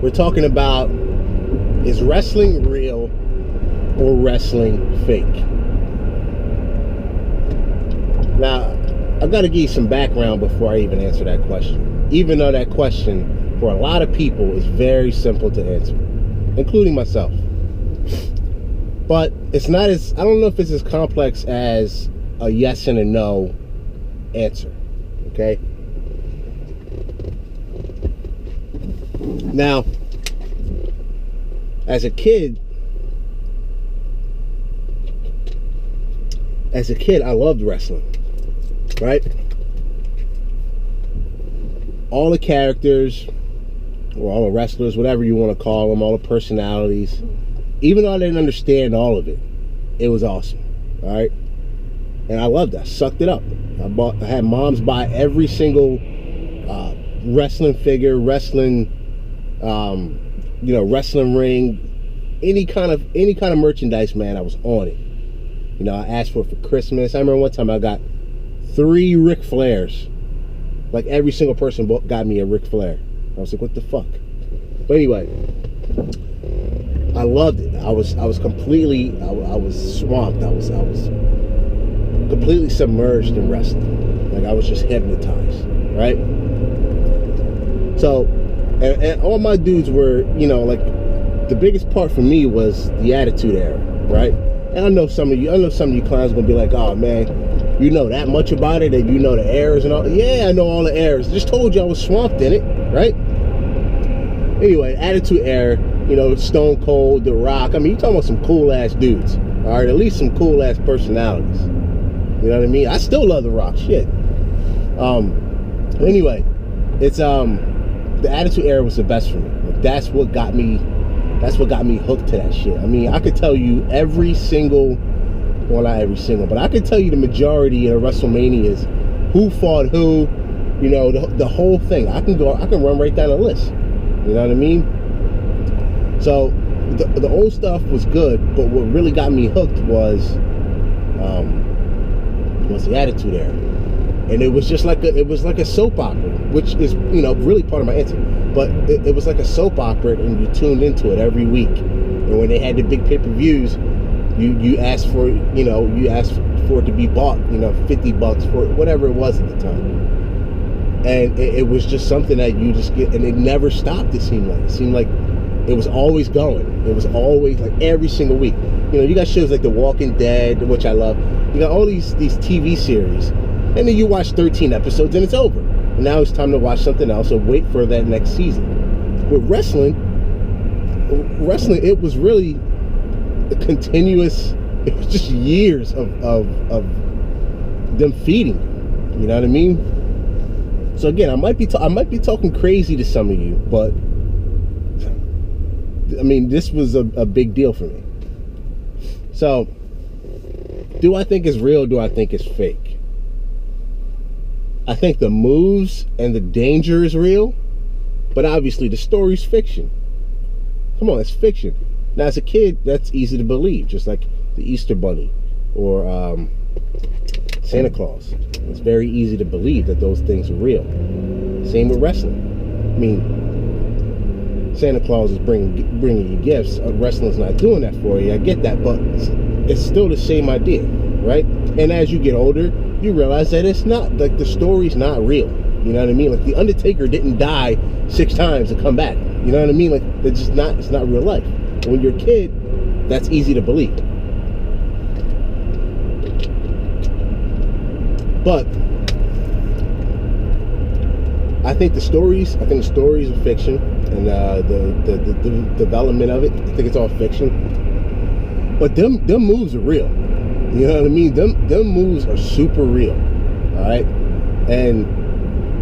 We're talking about, is wrestling real or wrestling fake? Now, I've got to give you some background before I even answer that question. Even though that question, for a lot of people, is very simple to answer, including myself. But it's not as, I don't know if it's as complex as a yes and a no answer, okay? Now, as a kid, I loved wrestling, right? All the characters, or all the wrestlers, whatever you want to call them, all the personalities, even though I didn't understand all of it, it was awesome, all right? And I loved it. I sucked it up. I had moms buy every single wrestling figure, wrestling, wrestling ring, any kind of merchandise, man. I was on it. You know, I asked for it for Christmas. I remember one time I got 3 Ric Flairs. Like, every single person got me a Ric Flair. I was like, what the fuck? But anyway, I loved it. I was completely, I was swamped. I was completely submerged in wrestling. Like, I was just hypnotized, right? So, and all my dudes were, you know, like, the biggest part for me was the Attitude Era, right? And I know some of you clowns gonna be like, oh man, you know that much about it, and you know the eras and all. Yeah, I know all the eras. Just told you I was swamped in it, right? Anyway, Attitude Era, you know, Stone Cold, The Rock. I mean, you're talking about some cool ass dudes, all right? At least some cool ass personalities. You know what I mean? I still love The Rock, shit. Anyway, it's the Attitude Era was the best for me. Like, that's what got me hooked to that shit. I mean, I could tell you every single, well, not every single, but I could tell you the majority of WrestleManias, who fought who, you know, the whole thing. I can run right down the list. You know what I mean? So the old stuff was good, but what really got me hooked was the Attitude Era. And it was just like a soap opera, which is, you know, really part of my answer. But it was like a soap opera, and you tuned into it every week. And when they had the big pay-per-views, you asked for, you know, for it to be bought, you know, $50 for whatever it was at the time. And it was just something that you just get, and it never stopped. It seemed like it was always going. It was always, like, every single week. You know, you got shows like The Walking Dead, which I love. You got all these TV series. And then you watch 13 episodes and it's over. And now it's time to watch something else or wait for that next season. With wrestling, it was really a continuous, it was just years of them feeding. You know what I mean? So again, I might be talking crazy to some of you, but I mean, this was a big deal for me. So, do I think it's real? Do I think it's fake? I think the moves and the danger is real, but obviously the story's fiction. Come on, it's fiction. Now, as a kid, that's easy to believe, just like the Easter Bunny or Santa Claus. It's very easy to believe that those things are real. Same with wrestling. I mean, Santa Claus is bringing you gifts. Wrestling's not doing that for you. I get that, but it's still the same idea, right? And as you get older, you realize that it's not, like, the story's not real. You know what I mean? Like, the Undertaker didn't die 6 times and come back. You know what I mean? Like, it's not real life. When you're a kid, that's easy to believe. But I think the stories are fiction, and the development of it, I think it's all fiction. But them moves are real. You know what I mean? Them moves are super real. All right? And,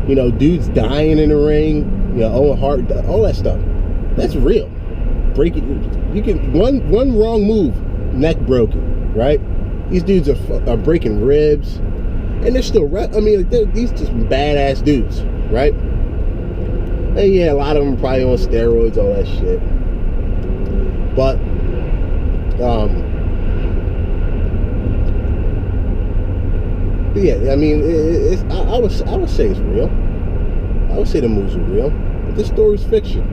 you know, dudes dying in the ring, you know, Owen Hart, all that stuff, that's real. You can, one wrong move, neck broken, right? These dudes are breaking ribs, and they're still, I mean, these just badass dudes, right? And yeah, a lot of them are probably on steroids, all that shit. But, yeah, I mean, I would say it's real. I would say the moves are real, but the story's fiction.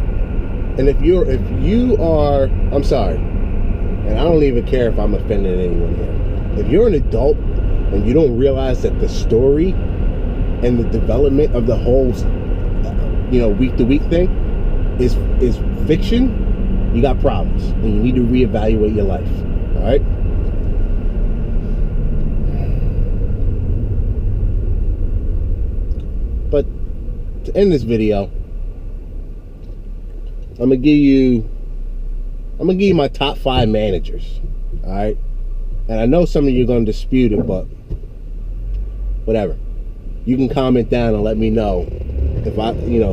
And if you are, I'm sorry, and I don't even care if I'm offending anyone here. If you're an adult and you don't realize that the story and the development of the whole, week to week thing is fiction, you got problems, and you need to reevaluate your life. All right. But to end this video, I'm gonna give you my top 5 managers. All right. And I know some of you are gonna dispute it, but whatever. You can comment down and let me know if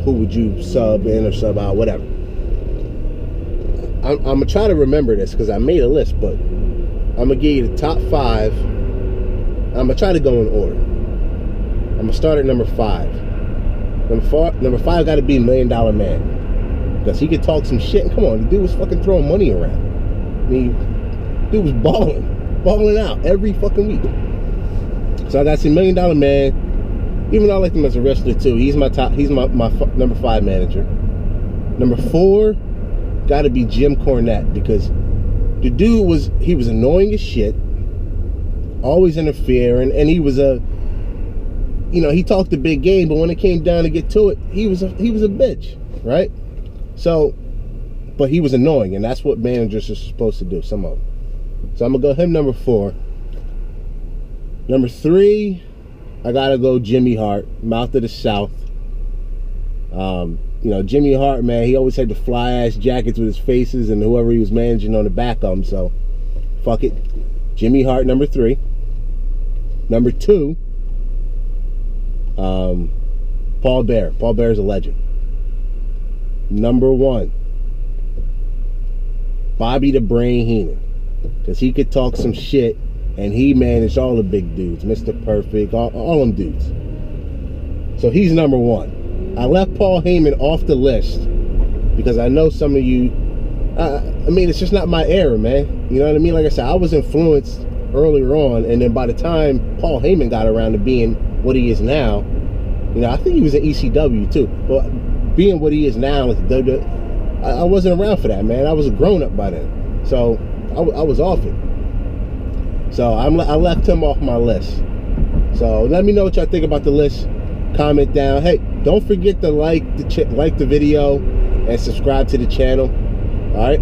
who would you sub in or sub out, whatever. I'm gonna try to remember this because I made a list, but I'm gonna give you the top 5. I'm gonna try to go in order. I'm gonna start at number 5. Number 5 got to be $1 Million Man, because he could talk some shit. And come on, the dude was fucking throwing money around. I mean, dude was balling out every fucking week. So I got some $1 Million Man. Even though I like him as a wrestler too, he's my number 5 manager. Number 4 got to be Jim Cornette, because the dude was annoying as shit, always interfering, and he was he talked a big game, but when it came down to get to it, he was a bitch, right? So, but he was annoying, and that's what managers are supposed to do, some of them. So I'm gonna go him number 4. Number 3, I gotta go Jimmy Hart, Mouth of the South. Jimmy Hart, man, he always had the fly ass jackets with his faces and whoever he was managing on the back of him. So, fuck it, Jimmy Hart, number 3. Number 2, Paul Bearer. Paul Bearer's a legend. Number 1, Bobby the Brain Heenan, because he could talk some shit and he managed all the big dudes, Mr. Perfect, all them dudes. So he's number 1. I left Paul Heyman off the list because I know some of you, it's just not my era, man. You know what I mean? Like I said, I was influenced earlier on, and then by the time Paul Heyman got around to being what he is now, I think he was in ECW too, but being what he is now, like I wasn't around for that, man. I was a grown up by then, so I was off it. So I left him off my list. So let me know what y'all think about the list. Comment down. Hey, don't forget to like the video and subscribe to the channel. All right.